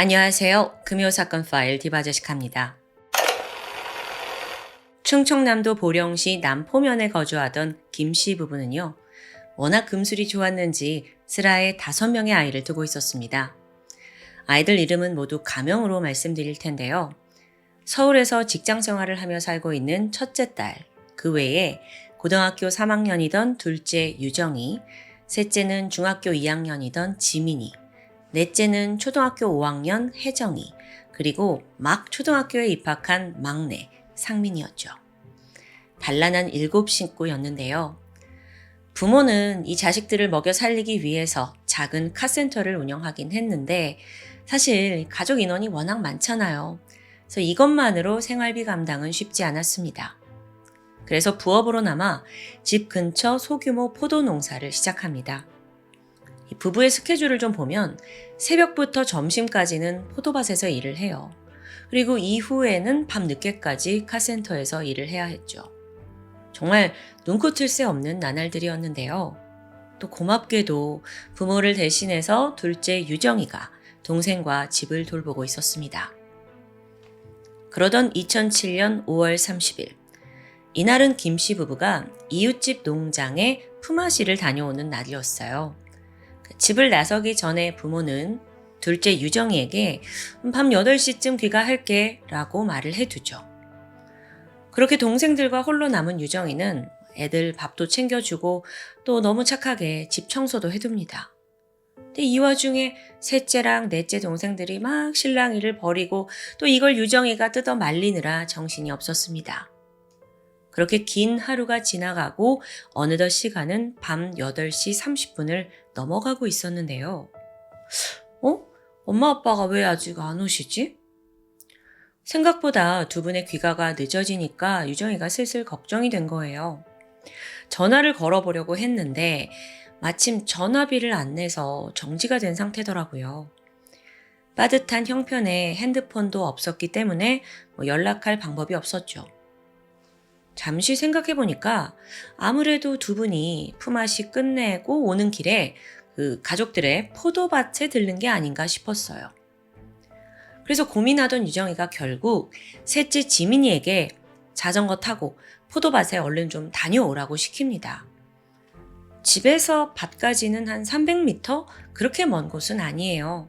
안녕하세요. 금요사건 파일 디바제식합니다. 충청남도 보령시 남포면에 거주하던 김씨 부부는요. 워낙 금술이 좋았는지 슬하에 5명의 아이를 두고 있었습니다. 아이들 이름은 모두 가명으로 말씀드릴 텐데요. 서울에서 직장 생활을 하며 살고 있는 첫째 딸, 그 외에 고등학교 3학년이던 둘째 유정이, 셋째는 중학교 2학년이던 지민이, 넷째는 초등학교 5학년 혜정이, 그리고 막 초등학교에 입학한 막내 상민이었죠. 단란한 7식구였는데요. 부모는 이 자식들을 먹여 살리기 위해서 작은 카센터를 운영하긴 했는데 사실 가족 인원이 워낙 많잖아요. 그래서 이것만으로 생활비 감당은 쉽지 않았습니다. 그래서 부업으로 남아 집 근처 소규모 포도 농사를 시작합니다. 이 부부의 스케줄을 좀 보면 새벽부터 점심까지는 포도밭에서 일을 해요. 그리고 이후에는 밤 늦게까지 카센터에서 일을 해야 했죠. 정말 눈코 틀 새 없는 나날들이었는데요. 또 고맙게도 부모를 대신해서 둘째 유정이가 동생과 집을 돌보고 있었습니다. 그러던 2007년 5월 30일, 이날은 김씨 부부가 이웃집 농장에 품앗이를 다녀오는 날이었어요. 집을 나서기 전에 부모는 둘째 유정이에게 밤 8시쯤 귀가할게 라고 말을 해두죠. 그렇게 동생들과 홀로 남은 유정이는 애들 밥도 챙겨주고 또 너무 착하게 집 청소도 해둡니다. 근데 이 와중에 셋째랑 넷째 동생들이 막 신랑 일을 벌이고 또 이걸 유정이가 뜯어 말리느라 정신이 없었습니다. 그렇게 긴 하루가 지나가고 어느덧 시간은 밤 8시 30분을 넘어가고 있었는데요. 엄마 아빠가 왜 아직 안 오시지? 생각보다 두 분의 귀가가 늦어지니까 유정이가 슬슬 걱정이 된 거예요. 전화를 걸어보려고 했는데 마침 전화비를 안 내서 정지가 된 상태더라고요. 빠듯한 형편에 핸드폰도 없었기 때문에 연락할 방법이 없었죠. 잠시 생각해보니까 아무래도 두 분이 품앗이 끝내고 오는 길에 그 가족들의 포도밭에 들른 게 아닌가 싶었어요. 그래서 고민하던 유정이가 결국 셋째 지민이에게 자전거 타고 포도밭에 얼른 좀 다녀오라고 시킵니다. 집에서 밭까지는 한 300m? 그렇게 먼 곳은 아니에요.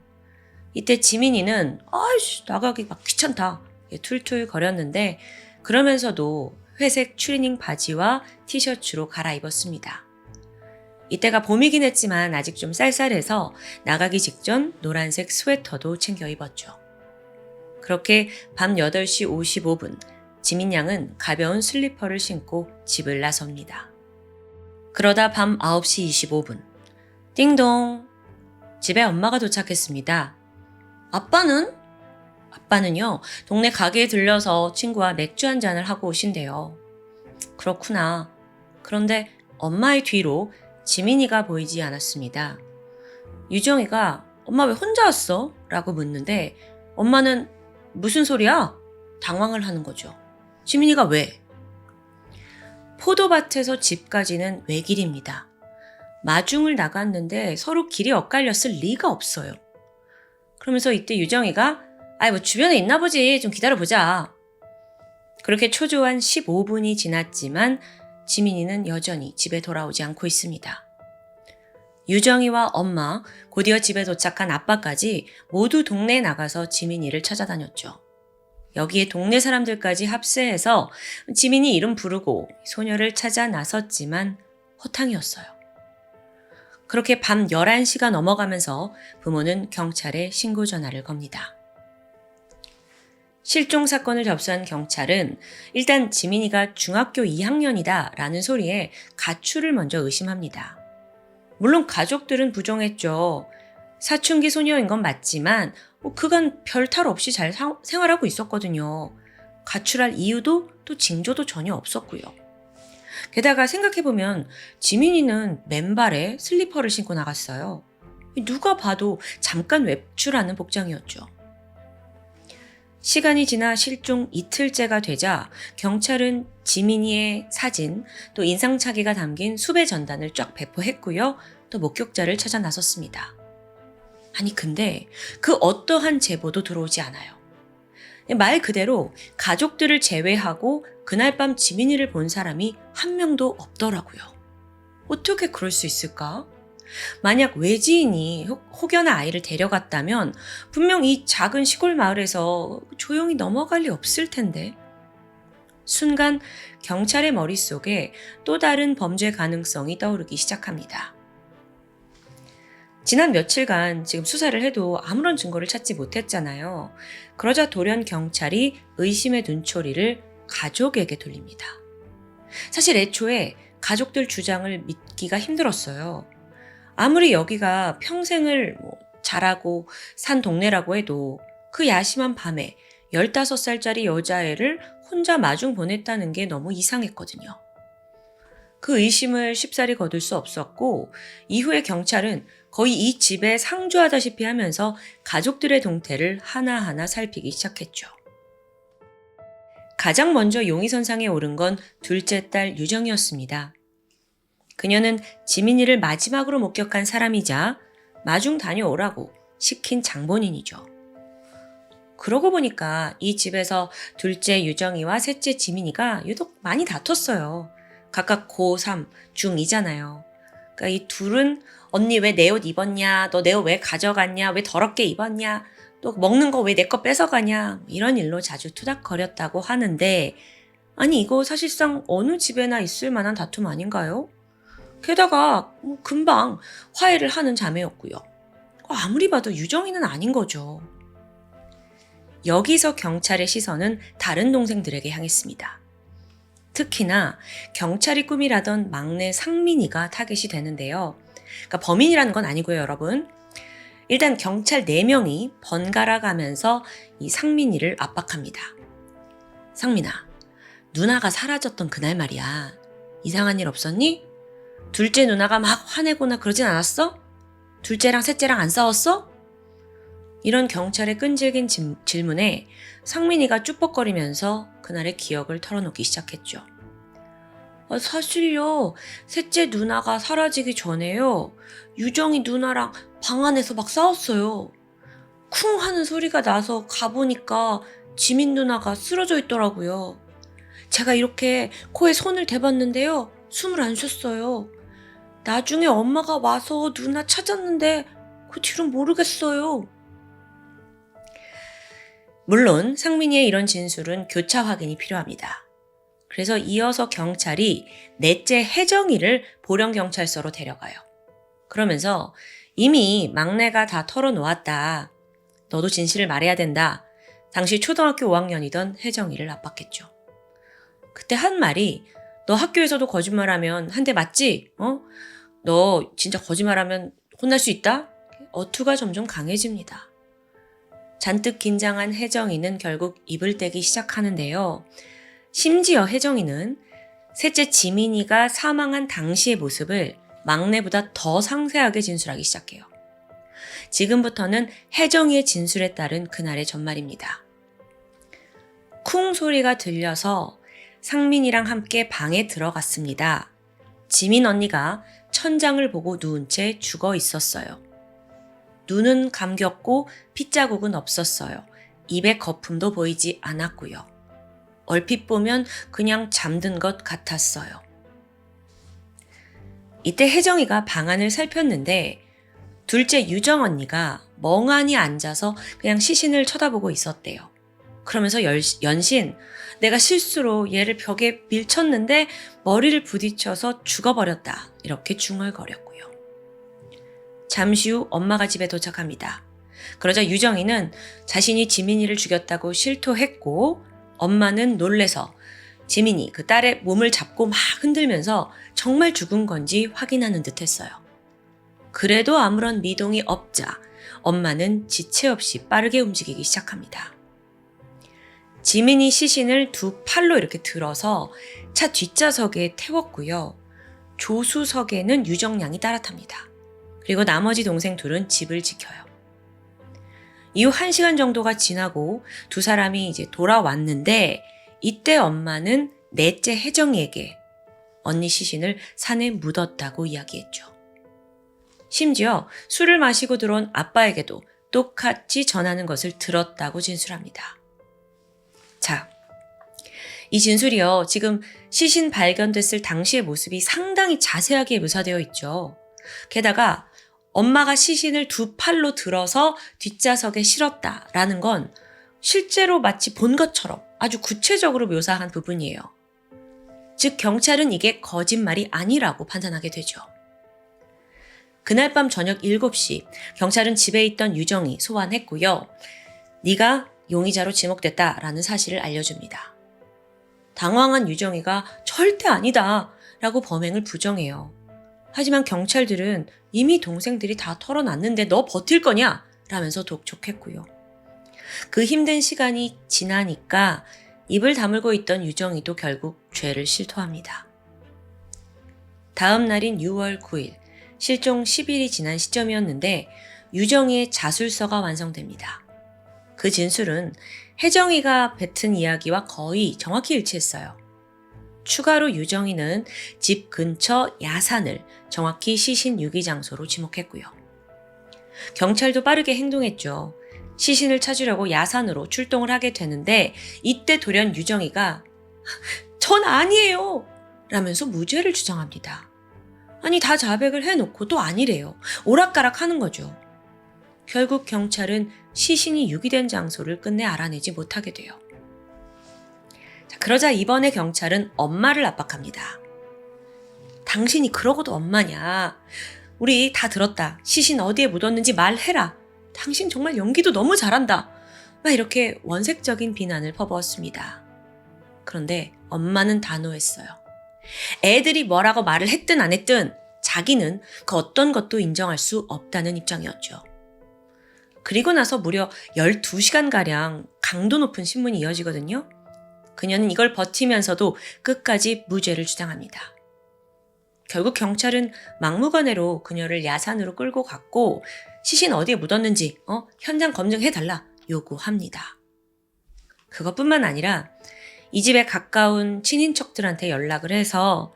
이때 지민이는 아이씨 나가기 막 귀찮다 툴툴 거렸는데 그러면서도 회색 추리닝 바지와 티셔츠로 갈아입었습니다. 이때가 봄이긴 했지만 아직 좀 쌀쌀해서 나가기 직전 노란색 스웨터도 챙겨 입었죠. 그렇게 밤 8시 55분 지민 양은 가벼운 슬리퍼를 신고 집을 나섭니다. 그러다 밤 9시 25분 띵동 집에 엄마가 도착했습니다. 아빠는? 아빠는요 동네 가게에 들려서 친구와 맥주 한 잔을 하고 오신대요. 그렇구나. 그런데 엄마의 뒤로 지민이가 보이지 않았습니다. 유정이가 엄마 왜 혼자 왔어? 라고 묻는데 엄마는 무슨 소리야? 당황을 하는 거죠. 지민이가 왜? 포도밭에서 집까지는 외길입니다. 마중을 나갔는데 서로 길이 엇갈렸을 리가 없어요. 그러면서 이때 유정이가 주변에 있나 보지 좀 기다려보자. 그렇게 초조한 15분이 지났지만 지민이는 여전히 집에 돌아오지 않고 있습니다. 유정이와 엄마, 곧이어 집에 도착한 아빠까지 모두 동네에 나가서 지민이를 찾아다녔죠. 여기에 동네 사람들까지 합세해서 지민이 이름 부르고 소녀를 찾아 나섰지만 허탕이었어요. 그렇게 밤 11시가 넘어가면서 부모는 경찰에 신고 전화를 겁니다. 실종 사건을 접수한 경찰은 일단 지민이가 중학교 2학년이다 라는 소리에 가출을 먼저 의심합니다. 물론 가족들은 부정했죠. 사춘기 소녀인 건 맞지만 그간 별 탈 없이 잘 생활하고 있었거든요. 가출할 이유도 또 징조도 전혀 없었고요. 게다가 생각해보면 지민이는 맨발에 슬리퍼를 신고 나갔어요. 누가 봐도 잠깐 외출하는 복장이었죠. 시간이 지나 실종 이틀째가 되자 경찰은 지민이의 사진, 또 인상착의가 담긴 수배 전단을 쫙 배포했고요. 또 목격자를 찾아 나섰습니다. 아니 근데 그 어떠한 제보도 들어오지 않아요. 말 그대로 가족들을 제외하고 그날 밤 지민이를 본 사람이 한 명도 없더라고요. 어떻게 그럴 수 있을까? 만약 외지인이 혹여나 아이를 데려갔다면 분명 이 작은 시골 마을에서 조용히 넘어갈 리 없을 텐데. 순간 경찰의 머릿속에 또 다른 범죄 가능성이 떠오르기 시작합니다. 지난 며칠간 지금 수사를 해도 아무런 증거를 찾지 못했잖아요. 그러자 돌연 경찰이 의심의 눈초리를 가족에게 돌립니다. 사실 애초에 가족들 주장을 믿기가 힘들었어요. 아무리 여기가 평생을 자라고 산 동네라고 해도 그 야심한 밤에 15살짜리 여자애를 혼자 마중 보냈다는 게 너무 이상했거든요. 그 의심을 쉽사리 거둘 수 없었고 이후에 경찰은 거의 이 집에 상주하다시피 하면서 가족들의 동태를 하나하나 살피기 시작했죠. 가장 먼저 용의선상에 오른 건 둘째 딸 유정이었습니다. 그녀는 지민이를 마지막으로 목격한 사람이자 마중 다녀오라고 시킨 장본인이죠. 그러고 보니까 이 집에서 둘째 유정이와 셋째 지민이가 유독 많이 다퉜어요. 각각 고3, 중2잖아요. 그러니까 이 둘은 언니 왜 내 옷 입었냐, 너 내 옷 왜 가져갔냐, 왜 더럽게 입었냐, 또 먹는 거 왜 내 거 뺏어가냐, 이런 일로 자주 투닥거렸다고 하는데 아니 이거 사실상 어느 집에나 있을 만한 다툼 아닌가요? 게다가 금방 화해를 하는 자매였고요. 아무리 봐도 유정이는 아닌 거죠. 여기서 경찰의 시선은 다른 동생들에게 향했습니다. 특히나 경찰이 꿈이라던 막내 상민이가 타겟이 되는데요. 그러니까 범인이라는 건 아니고요, 여러분. 일단 경찰 4명이 번갈아 가면서 이 상민이를 압박합니다. 상민아, 누나가 사라졌던 그날 말이야. 이상한 일 없었니? 둘째 누나가 막 화내거나 그러진 않았어? 둘째랑 셋째랑 안 싸웠어? 이런 경찰의 끈질긴 질문에 상민이가 쭈뼛거리면서 그날의 기억을 털어놓기 시작했죠. 사실요, 셋째 누나가 사라지기 전에요. 유정이 누나랑 방 안에서 막 싸웠어요. 쿵 하는 소리가 나서 가보니까 지민 누나가 쓰러져 있더라고요. 제가 이렇게 코에 손을 대봤는데요. 숨을 안 쉬었어요. 나중에 엄마가 와서 누나 찾았는데 그 뒤로 모르겠어요. 물론 상민이의 이런 진술은 교차 확인이 필요합니다. 그래서 이어서 경찰이 넷째 혜정이를 보령경찰서로 데려가요. 그러면서 이미 막내가 다 털어놓았다. 너도 진실을 말해야 된다. 당시 초등학교 5학년이던 혜정이를 압박했죠. 그때 한 말이 너 학교에서도 거짓말하면 한 대 맞지? 너 진짜 거짓말하면 혼날 수 있다? 어투가 점점 강해집니다. 잔뜩 긴장한 혜정이는 결국 입을 떼기 시작하는데요. 심지어 혜정이는 셋째 지민이가 사망한 당시의 모습을 막내보다 더 상세하게 진술하기 시작해요. 지금부터는 혜정이의 진술에 따른 그날의 전말입니다. 쿵 소리가 들려서 상민이랑 함께 방에 들어갔습니다. 지민 언니가 천장을 보고 누운 채 죽어 있었어요. 눈은 감겼고 핏자국은 없었어요. 입에 거품도 보이지 않았고요. 얼핏 보면 그냥 잠든 것 같았어요. 이때 혜정이가 방안을 살폈는데 둘째 유정 언니가 멍하니 앉아서 그냥 시신을 쳐다보고 있었대요. 그러면서 연신 내가 실수로 얘를 벽에 밀쳤는데 머리를 부딪혀서 죽어버렸다. 이렇게 중얼거렸고요. 잠시 후 엄마가 집에 도착합니다. 그러자 유정이는 자신이 지민이를 죽였다고 실토했고 엄마는 놀래서 지민이 그 딸의 몸을 잡고 막 흔들면서 정말 죽은 건지 확인하는 듯 했어요. 그래도 아무런 미동이 없자 엄마는 지체 없이 빠르게 움직이기 시작합니다. 지민이 시신을 두 팔로 이렇게 들어서 차 뒷좌석에 태웠고요. 조수석에는 유정양이 따라탑니다. 그리고 나머지 동생 둘은 집을 지켜요. 이후 1시간 정도가 지나고 두 사람이 이제 돌아왔는데 이때 엄마는 넷째 혜정이에게 언니 시신을 산에 묻었다고 이야기했죠. 심지어 술을 마시고 들어온 아빠에게도 똑같이 전하는 것을 들었다고 진술합니다. 자, 이 진술이요. 지금 시신 발견됐을 당시의 모습이 상당히 자세하게 묘사되어 있죠. 게다가 엄마가 시신을 두 팔로 들어서 뒷좌석에 실었다라는 건 실제로 마치 본 것처럼 아주 구체적으로 묘사한 부분이에요. 즉 경찰은 이게 거짓말이 아니라고 판단하게 되죠. 그날 밤 저녁 7시 경찰은 집에 있던 유정이 소환했고요. 네가 용의자로 지목됐다라는 사실을 알려줍니다. 당황한 유정이가 절대 아니다 라고 범행을 부정해요. 하지만 경찰들은 이미 동생들이 다 털어놨는데 너 버틸 거냐? 라면서 독촉했고요. 그 힘든 시간이 지나니까 입을 다물고 있던 유정이도 결국 죄를 실토합니다. 다음 날인 6월 9일, 실종 10일이 지난 시점이었는데 유정이의 자술서가 완성됩니다. 그 진술은 혜정이가 뱉은 이야기와 거의 정확히 일치했어요. 추가로 유정이는 집 근처 야산을 정확히 시신 유기 장소로 지목했고요. 경찰도 빠르게 행동했죠. 시신을 찾으려고 야산으로 출동을 하게 되는데 이때 돌연 유정이가 전 아니에요! 라면서 무죄를 주장합니다. 아니 다 자백을 해놓고 또 아니래요. 오락가락 하는 거죠. 결국 경찰은 시신이 유기된 장소를 끝내 알아내지 못하게 돼요. 자, 그러자 이번에 경찰은 엄마를 압박합니다. 당신이 그러고도 엄마냐. 우리 다 들었다. 시신 어디에 묻었는지 말해라. 당신 정말 연기도 너무 잘한다. 막 이렇게 원색적인 비난을 퍼부었습니다. 그런데 엄마는 단호했어요. 애들이 뭐라고 말을 했든 안 했든 자기는 그 어떤 것도 인정할 수 없다는 입장이었죠. 그리고 나서 무려 12시간가량 강도 높은 신문이 이어지거든요. 그녀는 이걸 버티면서도 끝까지 무죄를 주장합니다. 결국 경찰은 막무가내로 그녀를 야산으로 끌고 갔고 시신 어디에 묻었는지 현장 검증해달라 요구합니다. 그것뿐만 아니라 이 집에 가까운 친인척들한테 연락을 해서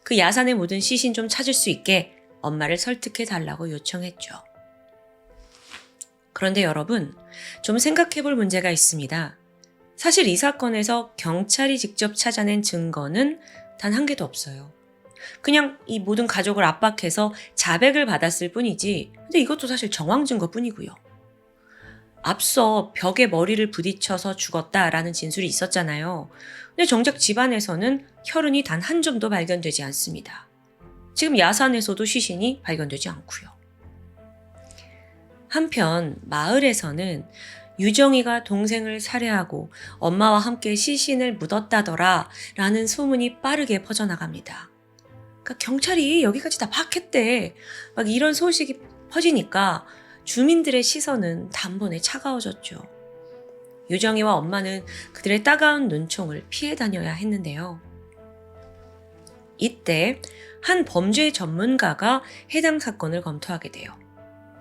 그 야산에 묻은 시신 좀 찾을 수 있게 엄마를 설득해달라고 요청했죠. 그런데 여러분, 좀 생각해볼 문제가 있습니다. 사실 이 사건에서 경찰이 직접 찾아낸 증거는 단 한 개도 없어요. 그냥 이 모든 가족을 압박해서 자백을 받았을 뿐이지, 근데 이것도 사실 정황 증거뿐이고요. 앞서 벽에 머리를 부딪혀서 죽었다라는 진술이 있었잖아요. 근데 정작 집안에서는 혈흔이 단 한 점도 발견되지 않습니다. 지금 야산에서도 시신이 발견되지 않고요. 한편 마을에서는 유정이가 동생을 살해하고 엄마와 함께 시신을 묻었다더라 라는 소문이 빠르게 퍼져나갑니다. 그러니까 경찰이 여기까지 다 파악했대. 막 이런 소식이 퍼지니까 주민들의 시선은 단번에 차가워졌죠. 유정이와 엄마는 그들의 따가운 눈총을 피해 다녀야 했는데요. 이때 한 범죄 전문가가 해당 사건을 검토하게 돼요.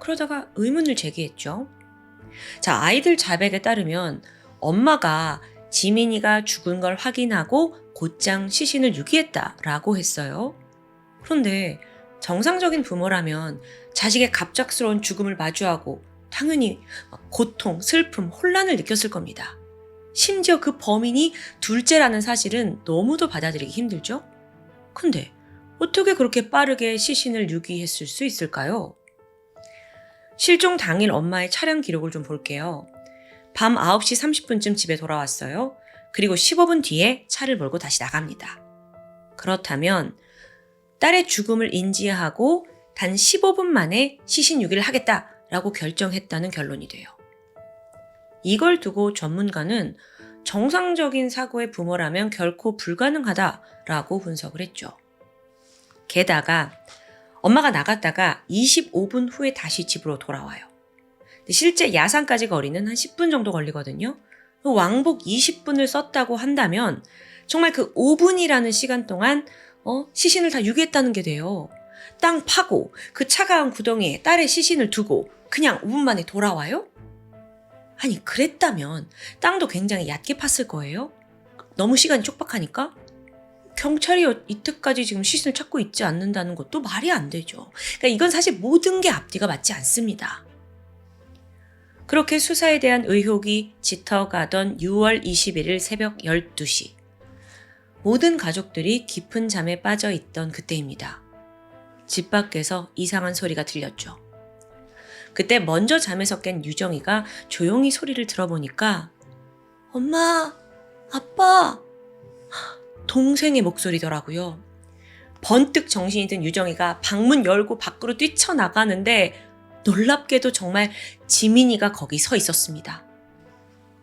그러다가 의문을 제기했죠. 자, 아이들 자백에 따르면 엄마가 지민이가 죽은 걸 확인하고 곧장 시신을 유기했다라고 했어요. 그런데 정상적인 부모라면 자식의 갑작스러운 죽음을 마주하고 당연히 고통, 슬픔, 혼란을 느꼈을 겁니다. 심지어 그 범인이 둘째라는 사실은 너무도 받아들이기 힘들죠? 근데 어떻게 그렇게 빠르게 시신을 유기했을 수 있을까요? 실종 당일 엄마의 차량 기록을 좀 볼게요. 밤 9시 30분쯤 집에 돌아왔어요. 그리고 15분 뒤에 차를 몰고 다시 나갑니다. 그렇다면 딸의 죽음을 인지하고 단 15분 만에 시신 유기를 하겠다라고 결정했다는 결론이 돼요. 이걸 두고 전문가는 정상적인 사고의 부모라면 결코 불가능하다라고 분석을 했죠. 게다가 엄마가 나갔다가 25분 후에 다시 집으로 돌아와요. 실제 야산까지 거리는 한 10분 정도 걸리거든요. 왕복 20분을 썼다고 한다면 정말 그 5분이라는 시간 동안 시신을 다 유기했다는 게 돼요. 땅 파고 그 차가운 구덩이에 딸의 시신을 두고 그냥 5분 만에 돌아와요? 아니 그랬다면 땅도 굉장히 얕게 팠을 거예요. 너무 시간이 촉박하니까. 경찰이 이때까지 지금 시신을 찾고 있지 않는다는 것도 말이 안 되죠. 그러니까 이건 사실 모든 게 앞뒤가 맞지 않습니다. 그렇게 수사에 대한 의혹이 짙어가던 6월 21일 새벽 12시. 모든 가족들이 깊은 잠에 빠져 있던 그때입니다. 집 밖에서 이상한 소리가 들렸죠. 그때 먼저 잠에서 깬 유정이가 조용히 소리를 들어보니까 엄마, 아빠, 동생의 목소리더라고요. 번뜩 정신이 든 유정이가 방문 열고 밖으로 뛰쳐나가는데 놀랍게도 정말 지민이가 거기 서 있었습니다.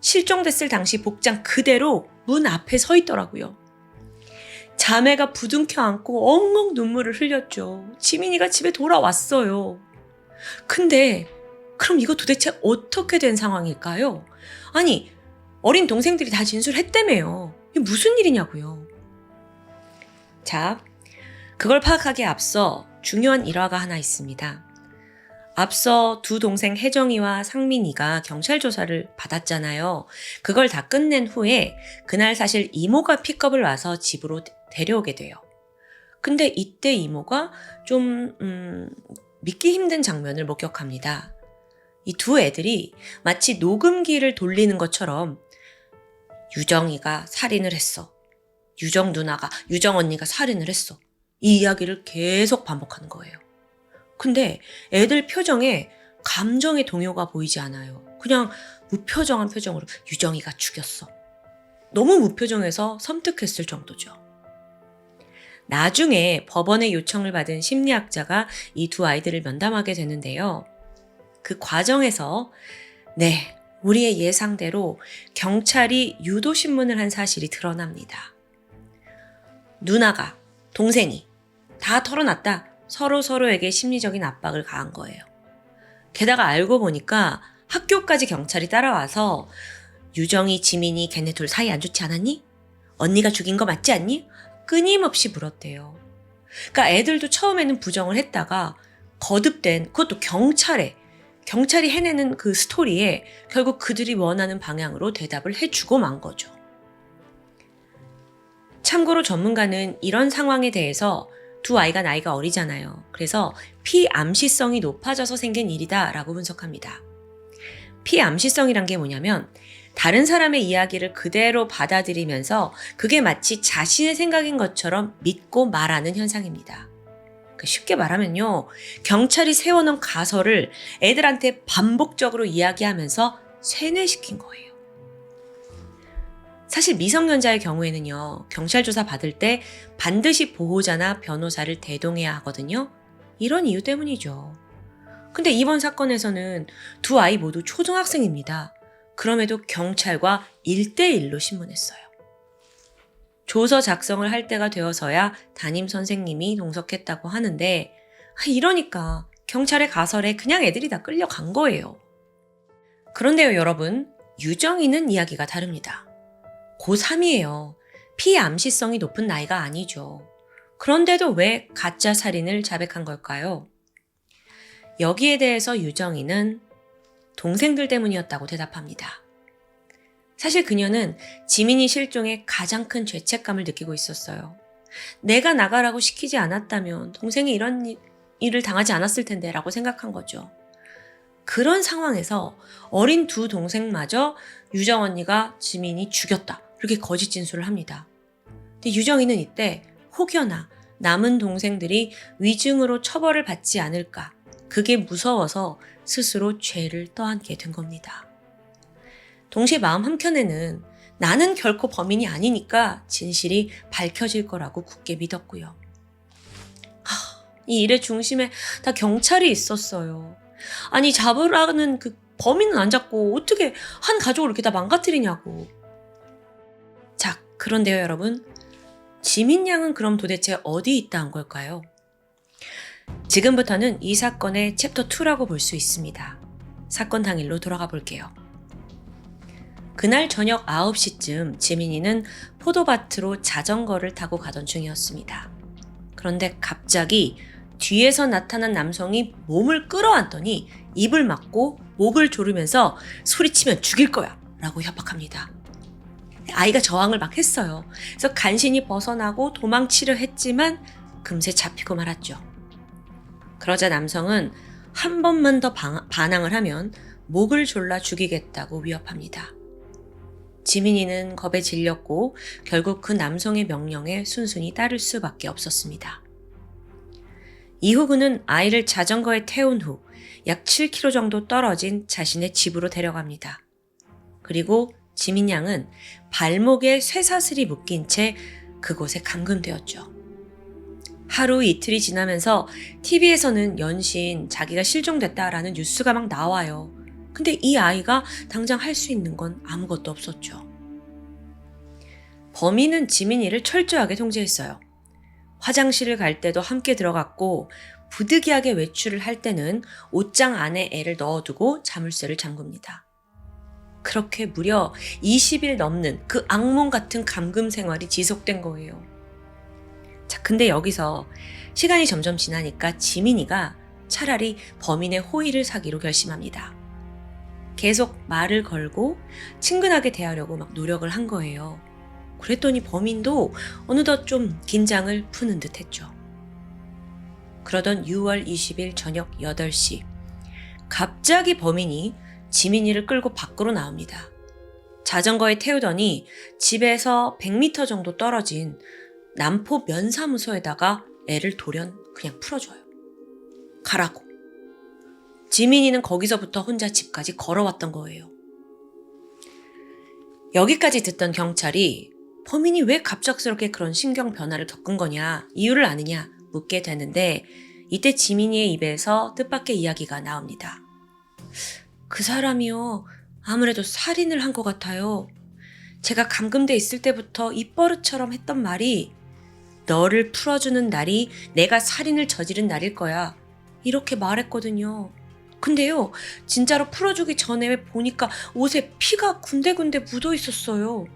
실종됐을 당시 복장 그대로 문 앞에 서 있더라고요. 자매가 부둥켜 안고 엉엉 눈물을 흘렸죠. 지민이가 집에 돌아왔어요. 근데 그럼 이거 도대체 어떻게 된 상황일까요? 아니, 어린 동생들이 다 진술했다며요. 이게 무슨 일이냐고요. 자, 그걸 파악하기에 앞서 중요한 일화가 하나 있습니다. 앞서 두 동생 혜정이와 상민이가 경찰 조사를 받았잖아요. 그걸 다 끝낸 후에 그날 사실 이모가 픽업을 와서 집으로 데려오게 돼요. 근데 이때 이모가 좀 믿기 힘든 장면을 목격합니다. 이 두 애들이 마치 녹음기를 돌리는 것처럼 유정이가 살인을 했어. 유정 누나가, 유정 언니가 살인을 했어. 이 이야기를 계속 반복하는 거예요. 근데 애들 표정에 감정의 동요가 보이지 않아요. 그냥 무표정한 표정으로 유정이가 죽였어. 너무 무표정해서 섬뜩했을 정도죠. 나중에 법원의 요청을 받은 심리학자가 이 두 아이들을 면담하게 되는데요. 그 과정에서 네, 우리의 예상대로 경찰이 유도신문을 한 사실이 드러납니다. 누나가, 동생이 다 털어놨다. 서로에게 심리적인 압박을 가한 거예요. 게다가 알고 보니까 학교까지 경찰이 따라와서 유정이, 지민이 걔네 둘 사이 안 좋지 않았니? 언니가 죽인 거 맞지 않니? 끊임없이 물었대요. 그러니까 애들도 처음에는 부정을 했다가 거듭된, 그것도 경찰이 해내는 그 스토리에 결국 그들이 원하는 방향으로 대답을 해주고 만 거죠. 참고로 전문가는 이런 상황에 대해서 두 아이가 나이가 어리잖아요. 그래서 피암시성이 높아져서 생긴 일이다 라고 분석합니다. 피암시성이란 게 뭐냐면 다른 사람의 이야기를 그대로 받아들이면서 그게 마치 자신의 생각인 것처럼 믿고 말하는 현상입니다. 쉽게 말하면요, 경찰이 세워놓은 가설을 애들한테 반복적으로 이야기하면서 세뇌시킨 거예요. 사실 미성년자의 경우에는요, 경찰 조사 받을 때 반드시 보호자나 변호사를 대동해야 하거든요. 이런 이유 때문이죠. 근데 이번 사건에서는 두 아이 모두 초등학생입니다. 그럼에도 경찰과 1대1로 신문했어요. 조서 작성을 할 때가 되어서야 담임 선생님이 동석했다고 하는데 이러니까 경찰의 가설에 그냥 애들이 다 끌려간 거예요. 그런데요, 여러분, 유정이는 이야기가 다릅니다. 고3이에요. 피암시성이 높은 나이가 아니죠. 그런데도 왜 가짜 살인을 자백한 걸까요? 여기에 대해서 유정이는 동생들 때문이었다고 대답합니다. 사실 그녀는 지민이 실종에 가장 큰 죄책감을 느끼고 있었어요. 내가 나가라고 시키지 않았다면 동생이 이런 일을 당하지 않았을 텐데 라고 생각한 거죠. 그런 상황에서 어린 두 동생마저 유정 언니가 지민이 죽였다. 이렇게 거짓 진술을 합니다. 근데 유정이는 이때 혹여나 남은 동생들이 위증으로 처벌을 받지 않을까. 그게 무서워서 스스로 죄를 떠안게 된 겁니다. 동시에 마음 한켠에는 나는 결코 범인이 아니니까 진실이 밝혀질 거라고 굳게 믿었고요. 이 일의 중심에 다 경찰이 있었어요. 아니, 잡으라는 그 범인은 안 잡고 어떻게 한 가족을 이렇게 다 망가뜨리냐고. 자, 그런데요, 여러분. 지민 양은 그럼 도대체 어디 있다 한 걸까요? 지금부터는 이 사건의 챕터 2라고 볼 수 있습니다. 사건 당일로 돌아가 볼게요. 그날 저녁 9시쯤 지민이는 포도밭으로 자전거를 타고 가던 중이었습니다. 그런데 갑자기 뒤에서 나타난 남성이 몸을 끌어안더니 입을 막고 목을 조르면서 소리치면 죽일 거야 라고 협박합니다. 아이가 저항을 막 했어요. 그래서 간신히 벗어나고 도망치려 했지만 금세 잡히고 말았죠. 그러자 남성은 한 번만 더 반항을 하면 목을 졸라 죽이겠다고 위협합니다. 지민이는 겁에 질렸고 결국 그 남성의 명령에 순순히 따를 수밖에 없었습니다. 이후 그는 아이를 자전거에 태운 후 약 7km 정도 떨어진 자신의 집으로 데려갑니다. 그리고 지민 양은 발목에 쇠사슬이 묶인 채 그곳에 감금되었죠. 하루 이틀이 지나면서 TV에서는 연신 자기가 실종됐다라는 뉴스가 막 나와요. 근데 이 아이가 당장 할 수 있는 건 아무것도 없었죠. 범인은 지민이를 철저하게 통제했어요. 화장실을 갈 때도 함께 들어갔고 부득이하게 외출을 할 때는 옷장 안에 애를 넣어두고 자물쇠를 잠굽니다. 그렇게 무려 20일 넘는 그 악몽 같은 감금 생활이 지속된 거예요. 자, 근데 여기서 시간이 점점 지나니까 지민이가 차라리 범인의 호의를 사기로 결심합니다. 계속 말을 걸고 친근하게 대하려고 막 노력을 한 거예요. 그랬더니 범인도 어느덧 좀 긴장을 푸는 듯 했죠. 그러던 6월 20일 저녁 8시, 갑자기 범인이 지민이를 끌고 밖으로 나옵니다. 자전거에 태우더니 집에서 100m 정도 떨어진 남포 면사무소에다가 애를 돌연 그냥 풀어줘요. 가라고. 지민이는 거기서부터 혼자 집까지 걸어왔던 거예요. 여기까지 듣던 경찰이 범인이 왜 갑작스럽게 그런 신경 변화를 겪은 거냐, 이유를 아느냐 묻게 되는데 이때 지민이의 입에서 뜻밖의 이야기가 나옵니다. 그 사람이요, 아무래도 살인을 한 것 같아요. 제가 감금돼 있을 때부터 입버릇처럼 했던 말이 너를 풀어주는 날이 내가 살인을 저지른 날일 거야. 이렇게 말했거든요. 근데요, 진짜로 풀어주기 전에 보니까 옷에 피가 군데군데 묻어 있었어요.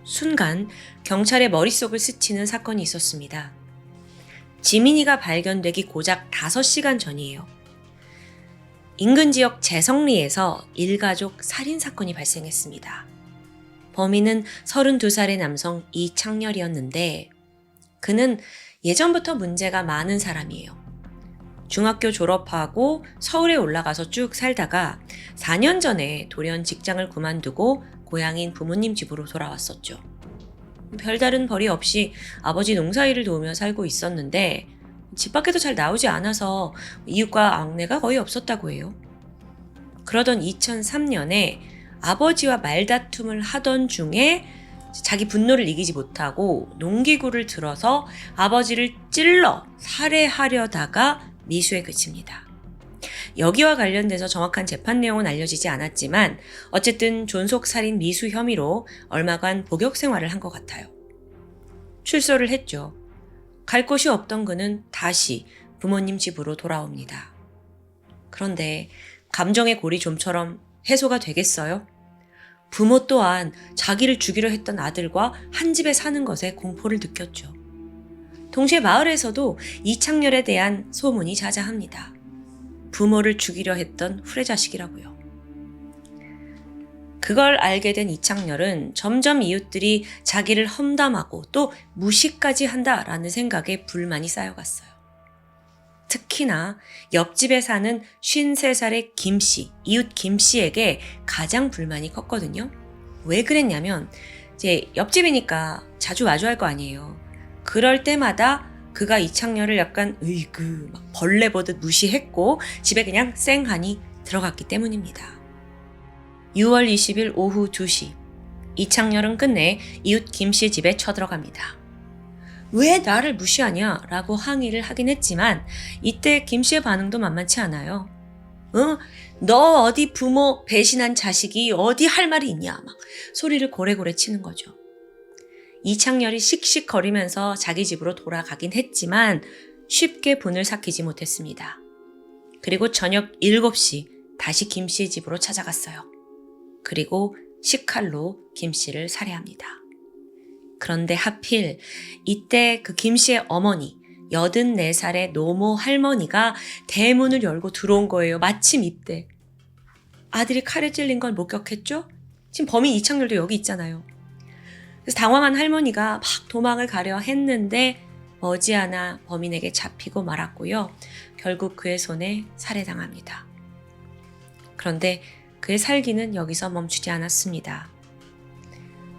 순간 경찰의 머릿속을 스치는 사건이 있었습니다. 지민이가 발견되기 고작 5시간 전이에요. 인근 지역 재성리에서 일가족 살인사건이 발생했습니다. 범인은 32살의 남성 이창렬이었는데 그는 예전부터 문제가 많은 사람이에요. 중학교 졸업하고 서울에 올라가서 쭉 살다가 4년 전에 돌연 직장을 그만두고 고향인 부모님 집으로 돌아왔었죠. 별다른 벌이 없이 아버지 농사일을 도우며 살고 있었는데 집 밖에도 잘 나오지 않아서 이웃과 앙내가 거의 없었다고 해요. 그러던 2003년에 아버지와 말다툼을 하던 중에 자기 분노를 이기지 못하고 농기구를 들어서 아버지를 찔러 살해하려다가 미수에 그칩니다. 여기와 관련돼서 정확한 재판 내용은 알려지지 않았지만 어쨌든 존속살인 미수 혐의로 얼마간 복역 생활을 한 것 같아요. 출소를 했죠. 갈 곳이 없던 그는 다시 부모님 집으로 돌아옵니다. 그런데 감정의 골이 좀처럼 해소가 되겠어요? 부모 또한 자기를 죽이려 했던 아들과 한 집에 사는 것에 공포를 느꼈죠. 동시에 마을에서도 이창렬에 대한 소문이 자자합니다. 부모를 죽이려 했던 후레자식이라고요. 그걸 알게 된 이창렬은 점점 이웃들이 자기를 험담하고 또 무시까지 한다라는 생각에 불만이 쌓여갔어요. 특히나 옆집에 사는 53살의 김씨, 이웃 김씨에게 가장 불만이 컸거든요. 왜 그랬냐면 이제 옆집이니까 자주 마주할 거 아니에요. 그럴 때마다 그가 이창렬을 약간 으이그 막 벌레 보듯 무시했고 집에 그냥 쌩하니 들어갔기 때문입니다. 6월 20일 오후 2시 이창렬은 끝내 이웃 김씨 집에 쳐들어갑니다. 왜 나를 무시하냐 라고 항의를 하긴 했지만 이때 김씨의 반응도 만만치 않아요. 너 어디 부모 배신한 자식이 어디 할 말이 있냐 막 소리를 고래고래 치는 거죠. 이창렬이 씩씩거리면서 자기 집으로 돌아가긴 했지만 쉽게 분을 삭히지 못했습니다. 그리고 저녁 7시 다시 김씨의 집으로 찾아갔어요. 그리고 식칼로 김씨를 살해합니다. 그런데 하필 이때 그 김씨의 어머니 84살의 노모 할머니가 대문을 열고 들어온 거예요. 마침 이때. 아들이 칼에 찔린 걸 목격했죠? 지금 범인 이창렬도 여기 있잖아요. 그래서 당황한 할머니가 막 도망을 가려 했는데 머지않아 범인에게 잡히고 말았고요. 결국 그의 손에 살해당합니다. 그런데 그의 살기는 여기서 멈추지 않았습니다.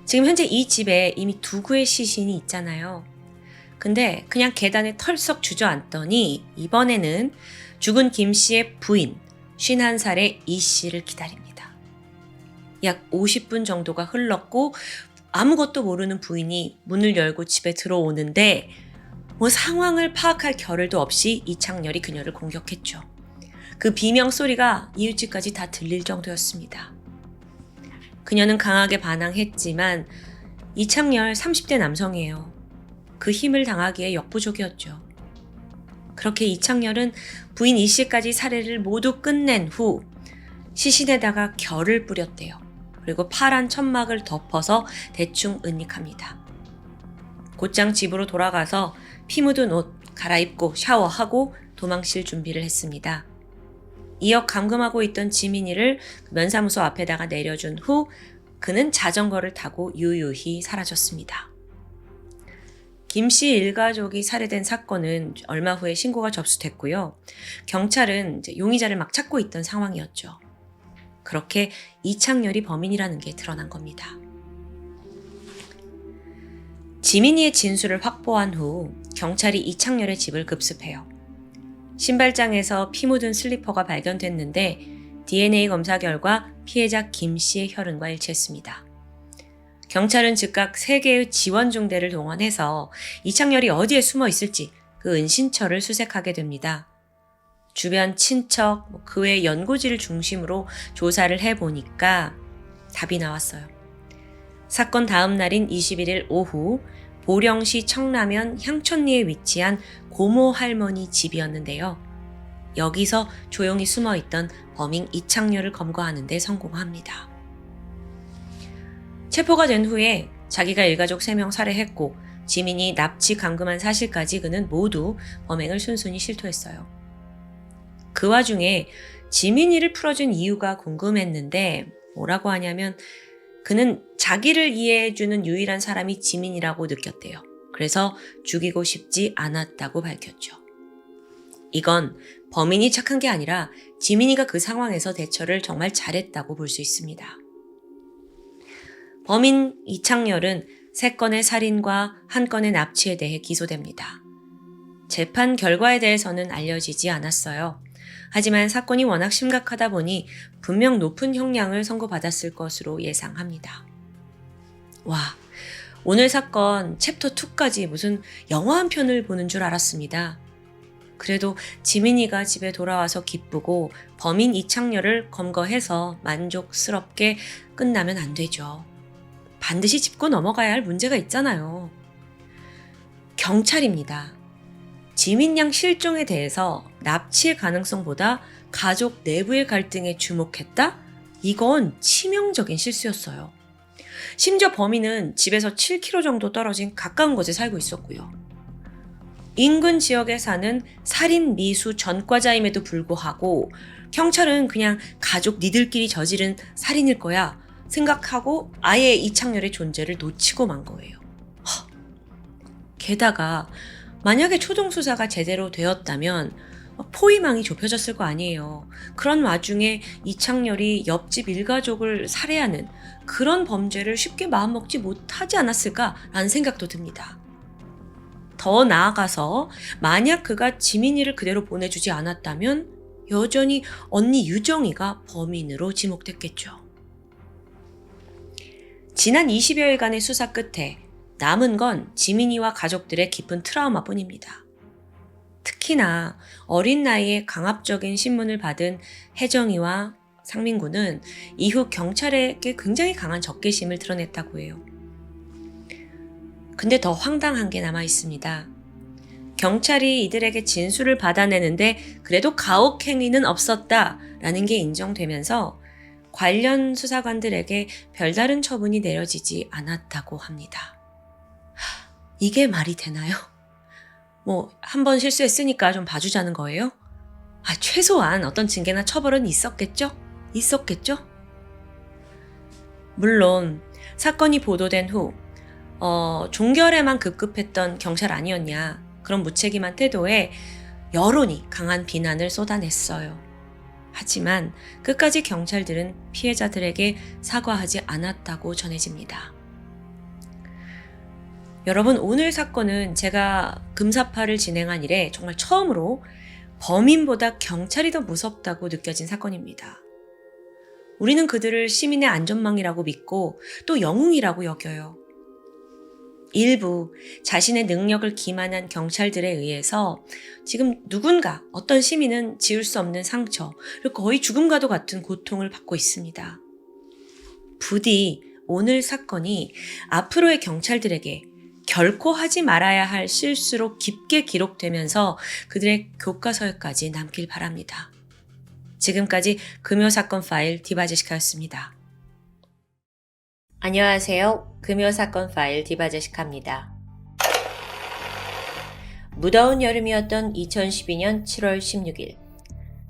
지금 현재 이 집에 이미 두 구의 시신이 있잖아요. 근데 그냥 계단에 털썩 주저앉더니 이번에는 죽은 김 씨의 부인 51살의 이 씨를 기다립니다. 약 50분 정도가 흘렀고 아무것도 모르는 부인이 문을 열고 집에 들어오는데 상황을 파악할 겨를도 없이 이창렬이 그녀를 공격했죠. 그 비명 소리가 이웃집까지 다 들릴 정도였습니다. 그녀는 강하게 반항했지만 이창렬 30대 남성이에요. 그 힘을 당하기에 역부족이었죠. 그렇게 이창렬은 부인 이 씨까지 살해를 모두 끝낸 후 시신에다가 결을 뿌렸대요. 그리고 파란 천막을 덮어서 대충 은닉합니다. 곧장 집으로 돌아가서 피 묻은 옷 갈아입고 샤워하고 도망칠 준비를 했습니다. 이어 감금하고 있던 지민이를 면사무소 앞에다가 내려준 후 그는 자전거를 타고 유유히 사라졌습니다. 김 씨 일가족이 살해된 사건은 얼마 후에 신고가 접수됐고요. 경찰은 용의자를 막 찾고 있던 상황이었죠. 그렇게 이창렬이 범인이라는 게 드러난 겁니다. 지민이의 진술을 확보한 후 경찰이 이창렬의 집을 급습해요. 신발장에서 피 묻은 슬리퍼가 발견됐는데 DNA 검사 결과 피해자 김 씨의 혈흔과 일치했습니다. 경찰은 즉각 3개의 지원 중대를 동원해서 이창렬이 어디에 숨어 있을지 그 은신처를 수색하게 됩니다. 주변 친척, 그 외 연고지를 중심으로 조사를 해보니까 답이 나왔어요. 사건 다음 날인 21일 오후 보령시 청라면 향촌리에 위치한 고모 할머니 집이었는데요. 여기서 조용히 숨어있던 범인 이창렬을 검거하는 데 성공합니다. 체포가 된 후에 자기가 일가족 3명 살해했고 지민이 납치 감금한 사실까지 그는 모두 범행을 순순히 실토했어요. 그 와중에 지민이를 풀어준 이유가 궁금했는데 뭐라고 하냐면 그는 자기를 이해해주는 유일한 사람이 지민이라고 느꼈대요. 그래서 죽이고 싶지 않았다고 밝혔죠. 이건 범인이 착한 게 아니라 지민이가 그 상황에서 대처를 정말 잘했다고 볼 수 있습니다. 범인 이창렬은 3건의 살인과 1건의 납치에 대해 기소됩니다. 재판 결과에 대해서는 알려지지 않았어요. 하지만 사건이 워낙 심각하다 보니 분명 높은 형량을 선고받았을 것으로 예상합니다. 와, 오늘 사건 챕터 2까지 무슨 영화 한 편을 보는 줄 알았습니다. 그래도 지민이가 집에 돌아와서 기쁘고 범인 이창렬을 검거해서 만족스럽게 끝나면 안 되죠. 반드시 짚고 넘어가야 할 문제가 있잖아요. 경찰입니다. 지민 양 실종에 대해서 납치의 가능성보다 가족 내부의 갈등에 주목했다? 이건 치명적인 실수였어요. 심지어 범인은 집에서 7km 정도 떨어진 가까운 곳에 살고 있었고요. 인근 지역에 사는 살인 미수 전과자임에도 불구하고 경찰은 그냥 가족 니들끼리 저지른 살인일 거야 생각하고 아예 이창렬의 존재를 놓치고 만 거예요. 게다가 만약에 초동 수사가 제대로 되었다면 포위망이 좁혀졌을 거 아니에요. 그런 와중에 이창렬이 옆집 일가족을 살해하는 그런 범죄를 쉽게 마음먹지 못하지 않았을까라는 생각도 듭니다. 더 나아가서 만약 그가 지민이를 그대로 보내주지 않았다면 여전히 언니 유정이가 범인으로 지목됐겠죠. 지난 20여일간의 수사 끝에 남은 건 지민이와 가족들의 깊은 트라우마뿐입니다. 특히나 어린 나이에 강압적인 신문을 받은 혜정이와 상민군은 이후 경찰에게 굉장히 강한 적개심을 드러냈다고 해요. 근데 더 황당한 게 남아 있습니다. 경찰이 이들에게 진술을 받아내는데 그래도 가혹행위는 없었다라는 게 인정되면서 관련 수사관들에게 별다른 처분이 내려지지 않았다고 합니다. 이게 말이 되나요? 한 번 실수했으니까 좀 봐주자는 거예요? 최소한 어떤 징계나 처벌은 있었겠죠? 물론 사건이 보도된 후 종결에만 급급했던 경찰 아니었냐, 그런 무책임한 태도에 여론이 강한 비난을 쏟아냈어요. 하지만 끝까지 경찰들은 피해자들에게 사과하지 않았다고 전해집니다. 여러분, 오늘 사건은 제가 금사파를 진행한 이래 정말 처음으로 범인보다 경찰이 더 무섭다고 느껴진 사건입니다. 우리는 그들을 시민의 안전망이라고 믿고 또 영웅이라고 여겨요. 일부 자신의 능력을 기만한 경찰들에 의해서 지금 누군가, 어떤 시민은 지울 수 없는 상처, 그리고 거의 죽음과도 같은 고통을 받고 있습니다. 부디 오늘 사건이 앞으로의 경찰들에게 결코 하지 말아야 할 실수로 깊게 기록되면서 그들의 교과서에까지 남길 바랍니다. 지금까지 금요사건 파일 디바제시카였습니다. 안녕하세요. 금요사건 파일 디바제시카입니다. 무더운 여름이었던 2012년 7월 16일,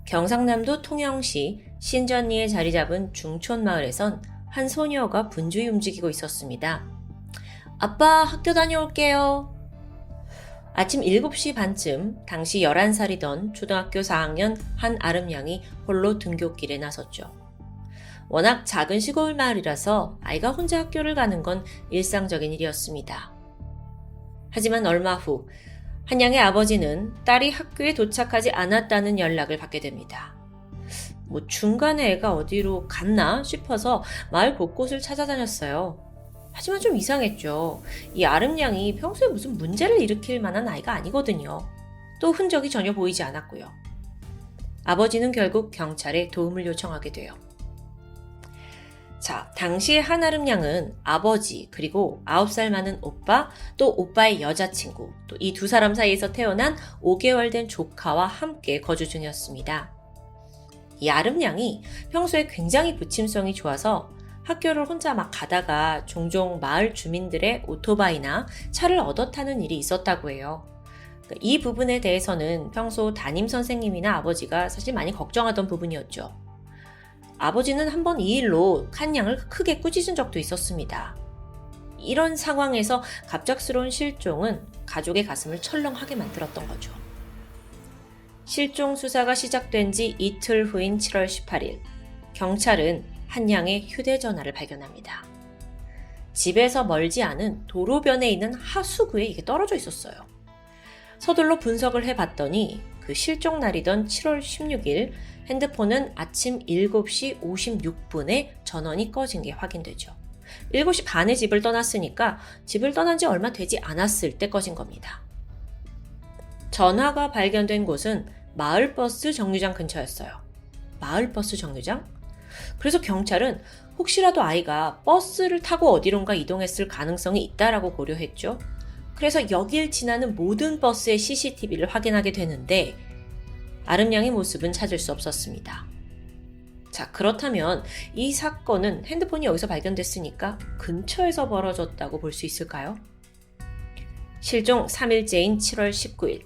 경상남도 통영시 신전리에 자리 잡은 중촌마을에선 한 소녀가 분주히 움직이고 있었습니다. 아빠, 학교 다녀올게요. 아침 7시 반쯤 당시 11살이던 초등학교 4학년 한 아름양이 홀로 등굣길에 나섰죠. 워낙 작은 시골 마을이라서 아이가 혼자 학교를 가는 건 일상적인 일이었습니다. 하지만 얼마 후 한양의 아버지는 딸이 학교에 도착하지 않았다는 연락을 받게 됩니다. 중간에 애가 어디로 갔나 싶어서 마을 곳곳을 찾아다녔어요. 하지만 좀 이상했죠. 이 아름양이 평소에 무슨 문제를 일으킬 만한 아이가 아니거든요. 또 흔적이 전혀 보이지 않았고요. 아버지는 결국 경찰에 도움을 요청하게 돼요. 자, 당시 한아름양은 아버지, 그리고 9살 많은 오빠, 또 오빠의 여자친구, 또 이 두 사람 사이에서 태어난 5개월 된 조카와 함께 거주 중이었습니다. 이 아름양이 평소에 굉장히 부침성이 좋아서 학교를 혼자 막 가다가 종종 마을 주민들의 오토바이나 차를 얻어 타는 일이 있었다고 해요. 이 부분에 대해서는 평소 담임 선생님이나 아버지가 사실 많이 걱정하던 부분이었죠. 아버지는 한번 이 일로 한양을 크게 꾸짖은 적도 있었습니다. 이런 상황에서 갑작스러운 실종은 가족의 가슴을 철렁하게 만들었던 거죠. 실종 수사가 시작된 지 이틀 후인 7월 18일, 경찰은 한양의 휴대전화를 발견합니다. 집에서 멀지 않은 도로변에 있는 하수구에 이게 떨어져 있었어요. 서둘러 분석을 해봤더니 그 실종 날이던 7월 16일 핸드폰은 아침 7시 56분에 전원이 꺼진 게 확인되죠. 7시 반에 집을 떠났으니까 집을 떠난 지 얼마 되지 않았을 때 꺼진 겁니다. 전화가 발견된 곳은 마을버스 정류장 근처였어요. 마을버스 정류장? 그래서 경찰은 혹시라도 아이가 버스를 타고 어디론가 이동했을 가능성이 있다라고 고려했죠. 그래서 여길 지나는 모든 버스의 CCTV를 확인하게 되는데 아름양의 모습은 찾을 수 없었습니다. 자, 그렇다면 이 사건은 핸드폰이 여기서 발견됐으니까 근처에서 벌어졌다고 볼 수 있을까요? 실종 3일째인 7월 19일,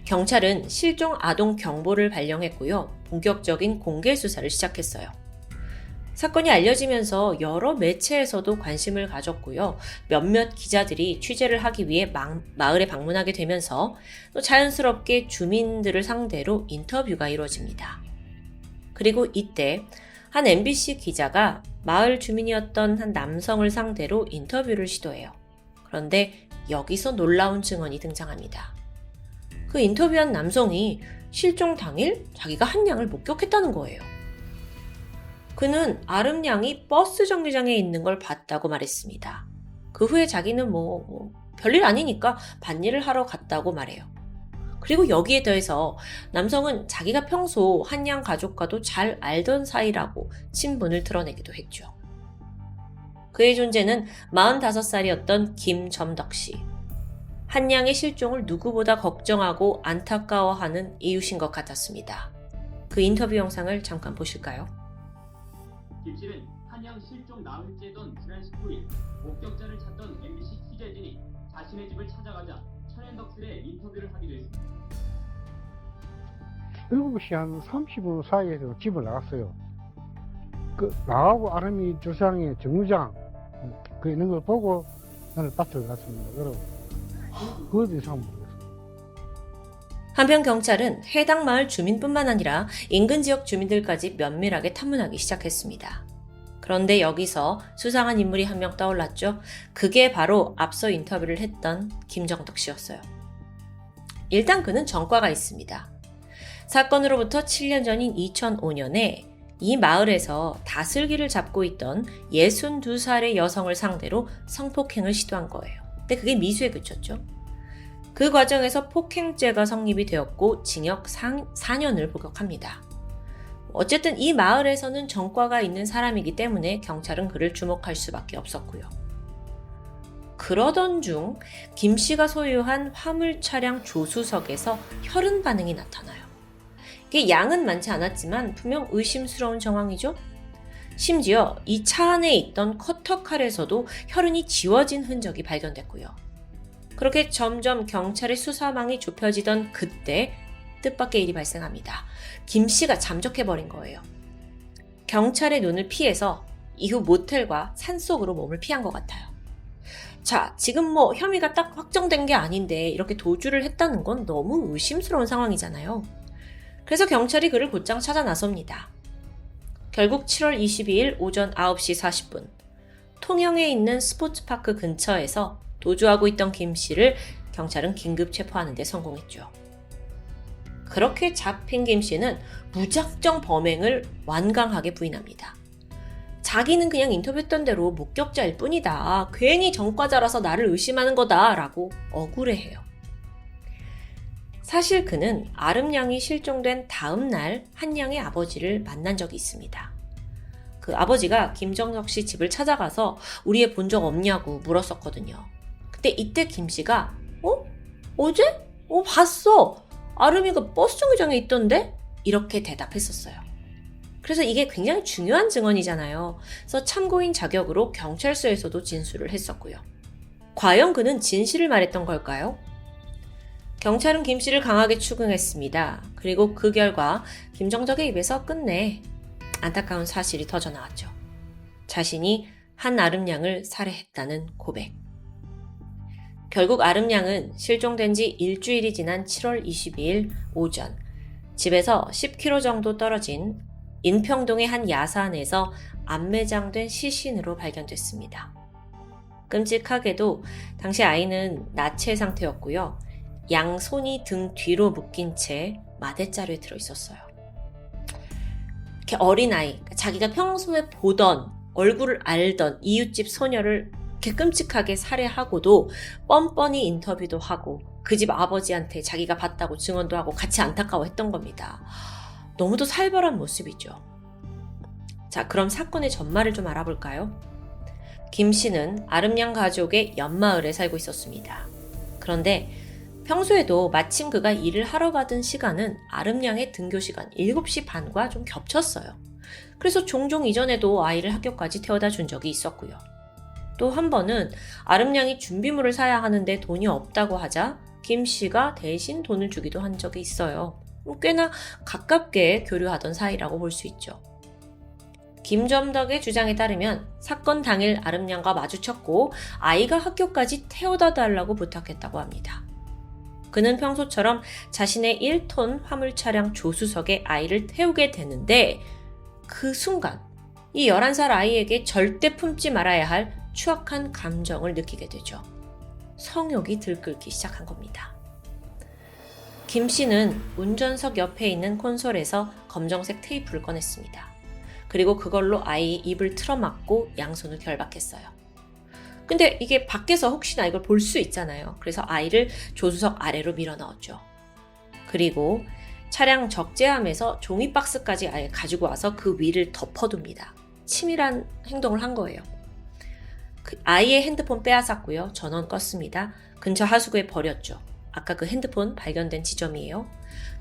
경찰은 실종 아동 경보를 발령했고요. 본격적인 공개 수사를 시작했어요. 사건이 알려지면서 여러 매체에서도 관심을 가졌고요. 몇몇 기자들이 취재를 하기 위해 마을에 방문하게 되면서 또 자연스럽게 주민들을 상대로 인터뷰가 이루어집니다. 그리고 이때 한 MBC 기자가 마을 주민이었던 한 남성을 상대로 인터뷰를 시도해요. 그런데 여기서 놀라운 증언이 등장합니다. 그 인터뷰한 남성이 실종 당일 자기가 한양을 목격했다는 거예요. 그는 아름양이 버스 정류장에 있는 걸 봤다고 말했습니다. 그 후에 자기는 별일 아니니까 밭일을 하러 갔다고 말해요. 그리고 여기에 더해서 남성은 자기가 평소 한양 가족과도 잘 알던 사이라고 친분을 드러내기도 했죠. 그의 존재는 45살이었던 김점덕 씨. 한양의 실종을 누구보다 걱정하고 안타까워하는 이웃인 것 같았습니다. 그 인터뷰 영상을 잠깐 보실까요? 김 씨는 한양 실종 나흘째던 지난 19일 목격자를 찾던 MBC 취재진이 자신의 집을 찾아가자 천연덕술의 인터뷰를 하기도 했습니다. 7시 한 30분 사이에서 집을 나갔어요. 나하고 아름이 조상의 정류장 그 있는 걸 보고 나는 딱 들어갔습니다. 그리고 그것 이상 모르겠어요. 한편 경찰은 해당 마을 주민뿐만 아니라 인근 지역 주민들까지 면밀하게 탐문하기 시작했습니다. 그런데 여기서 수상한 인물이 한 명 떠올랐죠. 그게 바로 앞서 인터뷰를 했던 김정덕 씨였어요. 일단 그는 전과가 있습니다. 사건으로부터 7년 전인 2005년에 이 마을에서 다슬기를 잡고 있던 62살의 여성을 상대로 성폭행을 시도한 거예요. 근데 그게 미수에 그쳤죠. 그 과정에서 폭행죄가 성립이 되었고 징역 4년을 복역합니다. 어쨌든 이 마을에서는 전과가 있는 사람이기 때문에 경찰은 그를 주목할 수밖에 없었고요. 그러던 중 김 씨가 소유한 화물 차량 조수석에서 혈흔 반응이 나타나요. 이게 양은 많지 않았지만 분명 의심스러운 정황이죠. 심지어 이 차 안에 있던 커터칼에서도 혈흔이 지워진 흔적이 발견됐고요. 그렇게 점점 경찰의 수사망이 좁혀지던 그때 뜻밖의 일이 발생합니다. 김 씨가 잠적해버린 거예요. 경찰의 눈을 피해서 이후 모텔과 산속으로 몸을 피한 것 같아요. 자, 지금 혐의가 딱 확정된 게 아닌데 이렇게 도주를 했다는 건 너무 의심스러운 상황이잖아요. 그래서 경찰이 그를 곧장 찾아 나섭니다. 결국 7월 22일 오전 9시 40분 통영에 있는 스포츠파크 근처에서 도주하고 있던 김 씨를 경찰은 긴급 체포하는 데 성공했죠. 그렇게 잡힌 김 씨는 무작정 범행을 완강하게 부인합니다. 자기는 그냥 인터뷰했던 대로 목격자일 뿐이다. 괜히 전과자라서 나를 의심하는 거다 라고 억울해해요. 사실 그는 아름 양이 실종된 다음 날 한 양의 아버지를 만난 적이 있습니다. 그 아버지가 김정덕 씨 집을 찾아가서 우리 애 본 적 없냐고 물었었거든요. 근데 이때 김 씨가 어제? 봤어. 아름이가 버스 정류장에 있던데? 이렇게 대답했었어요. 그래서 이게 굉장히 중요한 증언이잖아요. 그래서 참고인 자격으로 경찰서에서도 진술을 했었고요. 과연 그는 진실을 말했던 걸까요? 경찰은 김 씨를 강하게 추궁했습니다. 그리고 그 결과 김정덕의 입에서 끝내 안타까운 사실이 터져나왔죠. 자신이 한 아름 양을 살해했다는 고백. 결국 아름 양은 실종된 지 일주일이 지난 7월 22일 오전 집에서 10km 정도 떨어진 인평동의 한 야산에서 안매장된 시신으로 발견됐습니다. 끔찍하게도 당시 아이는 나체 상태였고요. 양손이 등 뒤로 묶인 채 마대자루에 들어있었어요. 이렇게 어린아이, 자기가 평소에 보던, 얼굴을 알던 이웃집 소녀를 이렇게 끔찍하게 살해하고도 뻔뻔히 인터뷰도 하고 그 집 아버지한테 자기가 봤다고 증언도 하고 같이 안타까워했던 겁니다. 너무도 살벌한 모습이죠. 자, 그럼 사건의 전말을 좀 알아볼까요? 김 씨는 아름양 가족의 옆마을에 살고 있었습니다. 그런데 평소에도 마침 그가 일을 하러 가던 시간은 아름양의 등교 시간 7시 반과 좀 겹쳤어요. 그래서 종종 이전에도 아이를 학교까지 태워다 준 적이 있었고요. 또 한 번은 아름양이 준비물을 사야 하는데 돈이 없다고 하자 김 씨가 대신 돈을 주기도 한 적이 있어요. 꽤나 가깝게 교류하던 사이라고 볼 수 있죠. 김점덕의 주장에 따르면 사건 당일 아름양과 마주쳤고 아이가 학교까지 태워다 달라고 부탁했다고 합니다. 그는 평소처럼 자신의 1톤 화물 차량 조수석에 아이를 태우게 되는데 그 순간 이 11살 아이에게 절대 품지 말아야 할 추악한 감정을 느끼게 되죠. 성욕이 들끓기 시작한 겁니다. 김 씨는 운전석 옆에 있는 콘솔에서 검정색 테이프를 꺼냈습니다. 그리고 그걸로 아이 입을 틀어막고 양손을 결박했어요. 근데 이게 밖에서 혹시나 이걸 볼 수 있잖아요. 그래서 아이를 조수석 아래로 밀어 넣었죠. 그리고 차량 적재함에서 종이박스까지 아예 가지고 와서 그 위를 덮어둡니다. 치밀한 행동을 한 거예요. 그 아이의 핸드폰 빼앗았고요. 전원 껐습니다. 근처 하수구에 버렸죠. 아까 그 핸드폰 발견된 지점이에요.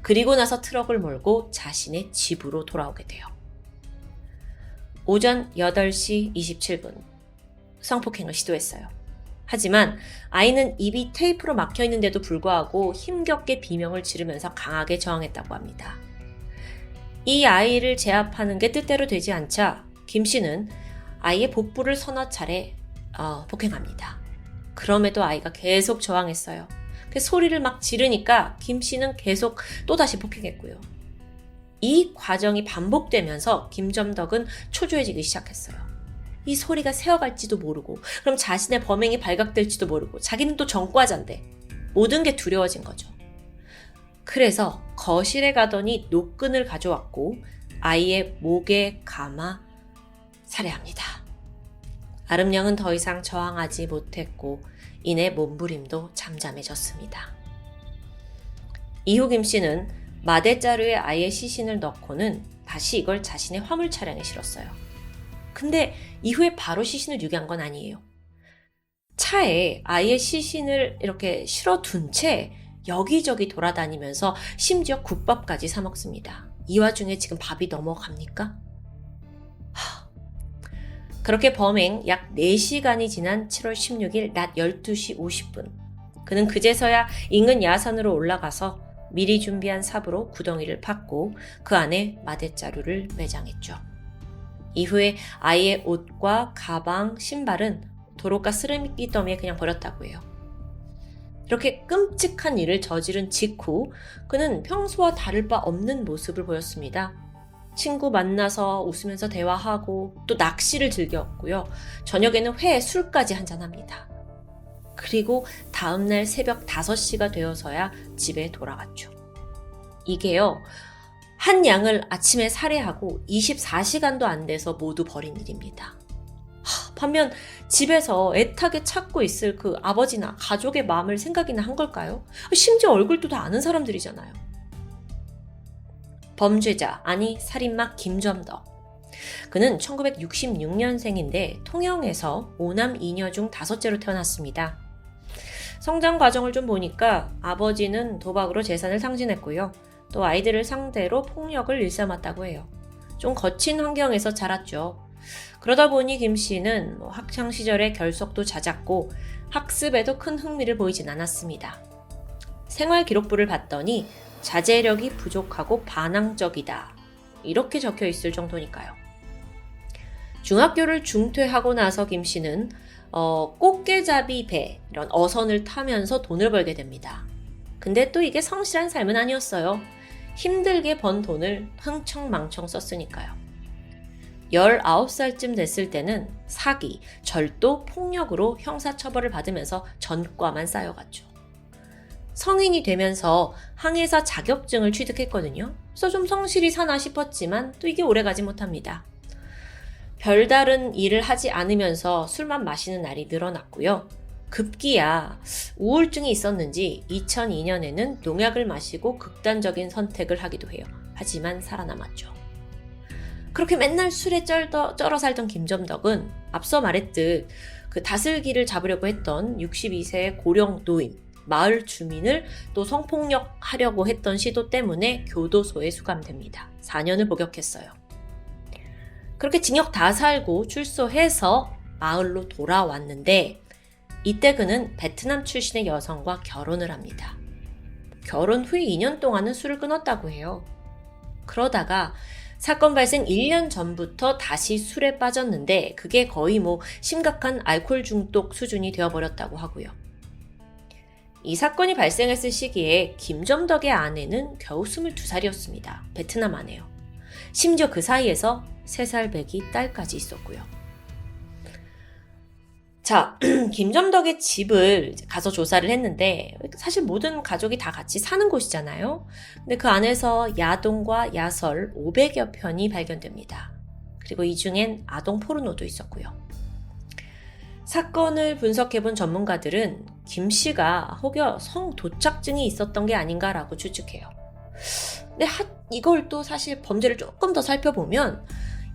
그리고 나서 트럭을 몰고 자신의 집으로 돌아오게 돼요. 오전 8시 27분 성폭행을 시도했어요. 하지만 아이는 입이 테이프로 막혀 있는데도 불구하고 힘겹게 비명을 지르면서 강하게 저항했다고 합니다. 이 아이를 제압하는 게 뜻대로 되지 않자 김 씨는 아이의 복부를 서너 차례 폭행합니다. 그럼에도 아이가 계속 저항했어요. 그 소리를 막 지르니까 김 씨는 계속 또다시 폭행했고요. 이 과정이 반복되면서 김점덕은 초조해지기 시작했어요. 이 소리가 새어갈지도 모르고, 그럼 자신의 범행이 발각될지도 모르고, 자기는 또 전과자인데 모든 게 두려워진 거죠. 그래서 거실에 가더니 노끈을 가져왔고 아이의 목에 감아 살해합니다. 아름양은 더 이상 저항하지 못했고 이내 몸부림도 잠잠해졌습니다. 이후 김 씨는 마대자루에 아이의 시신을 넣고는 다시 이걸 자신의 화물 차량에 실었어요. 근데 이후에 바로 시신을 유기한 건 아니에요. 차에 아이의 시신을 이렇게 실어둔 채 여기저기 돌아다니면서 심지어 국밥까지 사 먹습니다. 이 와중에 지금 밥이 넘어갑니까? 그렇게 범행 약 4시간이 지난 7월 16일 낮 12시 50분. 그는 그제서야 인근 야산으로 올라가서 미리 준비한 삽으로 구덩이를 팠고 그 안에 마대자루를 매장했죠. 이후에 아이의 옷과 가방, 신발은 도로가 쓰레기 더미에 그냥 버렸다고 해요. 이렇게 끔찍한 일을 저지른 직후 그는 평소와 다를 바 없는 모습을 보였습니다. 친구 만나서 웃으면서 대화하고 또 낚시를 즐겼고요. 저녁에는 회, 술까지 한잔합니다. 그리고 다음날 새벽 5시가 되어서야 집에 돌아갔죠. 이게요, 한 양을 아침에 살해하고 24시간도 안 돼서 모두 벌인 일입니다. 반면 집에서 애타게 찾고 있을 그 아버지나 가족의 마음을 생각이나 한 걸까요? 심지어 얼굴도 다 아는 사람들이잖아요. 범죄자, 아니 살인마 김점덕. 그는 1966년생인데 통영에서 5남 2녀 중 5째로 태어났습니다. 성장 과정을 좀 보니까 아버지는 도박으로 재산을 상진했고요. 또 아이들을 상대로 폭력을 일삼았다고 해요. 좀 거친 환경에서 자랐죠. 그러다 보니 김 씨는 학창 시절에 결석도 잦았고 학습에도 큰 흥미를 보이진 않았습니다. 생활 기록부를 봤더니 자제력이 부족하고 반항적이다. 이렇게 적혀 있을 정도니까요. 중학교를 중퇴하고 나서 김 씨는 꽃게잡이 배, 이런 어선을 타면서 돈을 벌게 됩니다. 근데 또 이게 성실한 삶은 아니었어요. 힘들게 번 돈을 흥청망청 썼으니까요. 19살쯤 됐을 때는 사기, 절도, 폭력으로 형사처벌을 받으면서 전과만 쌓여갔죠. 성인이 되면서 항해사 자격증을 취득했거든요. 그래서 좀 성실히 사나 싶었지만 또 이게 오래가지 못합니다. 별다른 일을 하지 않으면서 술만 마시는 날이 늘어났고요. 급기야 우울증이 있었는지 2002년에는 농약을 마시고 극단적인 선택을 하기도 해요. 하지만 살아남았죠. 그렇게 맨날 술에 쩔어 살던 김점덕은 앞서 말했듯 그 다슬기를 잡으려고 했던 62세의 고령 노인, 마을 주민을 또 성폭력하려고 했던 시도 때문에 교도소에 수감됩니다. 4년을 복역했어요. 그렇게 징역 다 살고 출소해서 마을로 돌아왔는데 이때 그는 베트남 출신의 여성과 결혼을 합니다. 결혼 후 2년 동안은 술을 끊었다고 해요. 그러다가 사건 발생 1년 전부터 다시 술에 빠졌는데 그게 거의 심각한 알코올 중독 수준이 되어버렸다고 하고요. 이 사건이 발생했을 시기에 김점덕의 아내는 겨우 22살이었습니다. 베트남 아내요. 심지어 그 사이에서 3살 배기 딸까지 있었고요. 자, 김점덕의 집을 가서 조사를 했는데 사실 모든 가족이 다 같이 사는 곳이잖아요. 근데 그 안에서 야동과 야설 500여 편이 발견됩니다. 그리고 이 중엔 아동 포르노도 있었고요. 사건을 분석해본 전문가들은 김 씨가 혹여 성도착증이 있었던 게 아닌가라고 추측해요. 근데 이걸 또 사실 범죄를 조금 더 살펴보면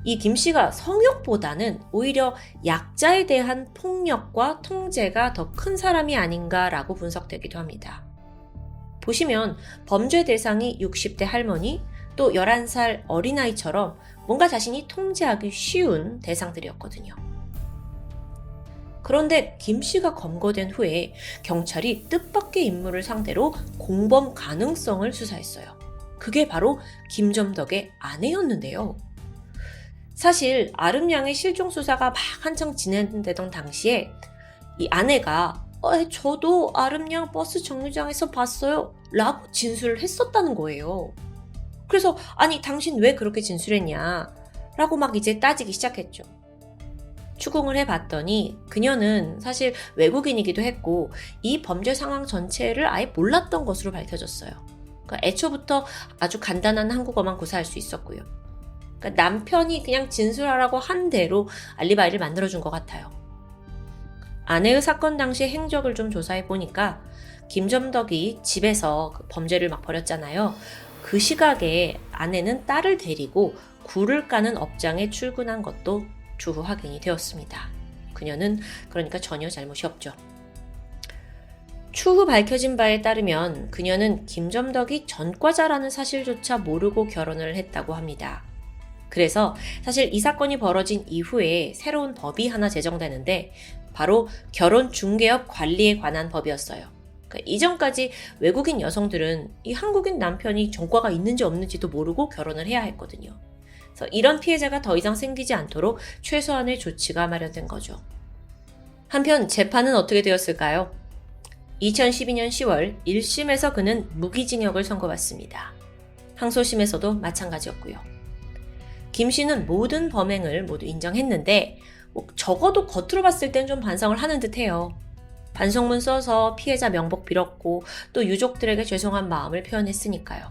이 김 씨가 성욕보다는 오히려 약자에 대한 폭력과 통제가 더 큰 사람이 아닌가라고 분석되기도 합니다. 보시면 범죄 대상이 60대 할머니, 또 11살 어린아이처럼 뭔가 자신이 통제하기 쉬운 대상들이었거든요. 그런데 김 씨가 검거된 후에 경찰이 뜻밖의 인물을 상대로 공범 가능성을 수사했어요. 그게 바로 김점덕의 아내였는데요. 사실 아름양의 실종 수사가 막 한창 진행되던 당시에 이 아내가 저도 아름양 버스 정류장에서 봤어요 라고 진술을 했었다는 거예요. 그래서 아니 당신 왜 그렇게 진술했냐 라고 막 이제 따지기 시작했죠. 추궁을 해봤더니 그녀는 사실 외국인이기도 했고 이 범죄 상황 전체를 아예 몰랐던 것으로 밝혀졌어요. 그러니까 애초부터 아주 간단한 한국어만 구사할 수 있었고요. 그러니까 남편이 그냥 진술하라고 한 대로 알리바이를 만들어준 것 같아요. 아내의 사건 당시 행적을 좀 조사해 보니까 김점덕이 집에서 그 범죄를 막 벌였잖아요. 그 시각에 아내는 딸을 데리고 굴을 까는 업장에 출근한 것도 추후 확인이 되었습니다. 그녀는 그러니까 전혀 잘못이 없죠. 추후 밝혀진 바에 따르면 그녀는 김점덕이 전과자라는 사실조차 모르고 결혼을 했다고 합니다. 그래서 사실 이 사건이 벌어진 이후에 새로운 법이 하나 제정되는데 바로 결혼중개업 관리에 관한 법이었어요. 그러니까 이전까지 외국인 여성들은 이 한국인 남편이 전과가 있는지 없는지도 모르고 결혼을 해야 했거든요. 그래서 이런 피해자가 더 이상 생기지 않도록 최소한의 조치가 마련된 거죠. 한편 재판은 어떻게 되었을까요? 2012년 10월 1심에서 그는 무기징역을 선고받습니다. 항소심에서도 마찬가지였고요. 김 씨는 모든 범행을 모두 인정했는데 적어도 겉으로 봤을 땐 좀 반성을 하는 듯해요. 반성문 써서 피해자 명복 빌었고 또 유족들에게 죄송한 마음을 표현했으니까요.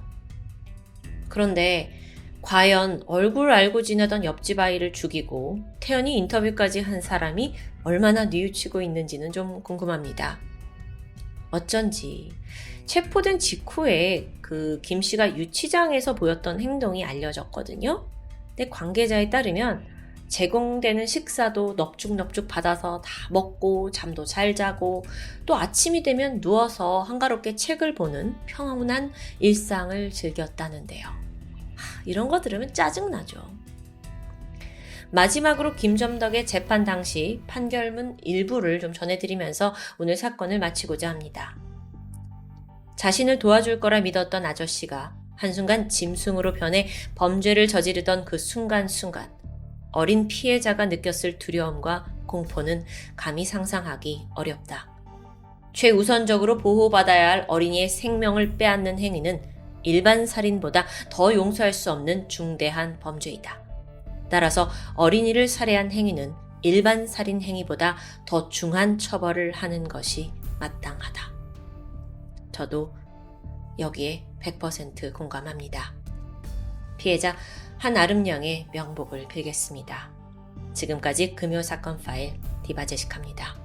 그런데 과연 얼굴 알고 지내던 옆집 아이를 죽이고 태연히 인터뷰까지 한 사람이 얼마나 뉘우치고 있는지는 좀 궁금합니다. 어쩐지 체포된 직후에 그 김 씨가 유치장에서 보였던 행동이 알려졌거든요. 근데 관계자에 따르면 제공되는 식사도 넙죽넙죽 받아서 다 먹고 잠도 잘 자고 또 아침이 되면 누워서 한가롭게 책을 보는 평온한 일상을 즐겼다는데요. 이런 거 들으면 짜증나죠. 마지막으로 김점덕의 재판 당시 판결문 일부를 좀 전해드리면서 오늘 사건을 마치고자 합니다. 자신을 도와줄 거라 믿었던 아저씨가 한순간 짐승으로 변해 범죄를 저지르던 그 순간순간 어린 피해자가 느꼈을 두려움과 공포는 감히 상상하기 어렵다. 최우선적으로 보호받아야 할 어린이의 생명을 빼앗는 행위는 일반 살인보다 더 용서할 수 없는 중대한 범죄이다. 따라서 어린이를 살해한 행위는 일반 살인 행위보다 더 중한 처벌을 하는 것이 마땅하다. 저도 여기에 100% 공감합니다. 피해자 한아름양의 명복을 빌겠습니다. 지금까지 금요사건 파일 디바제식합니다.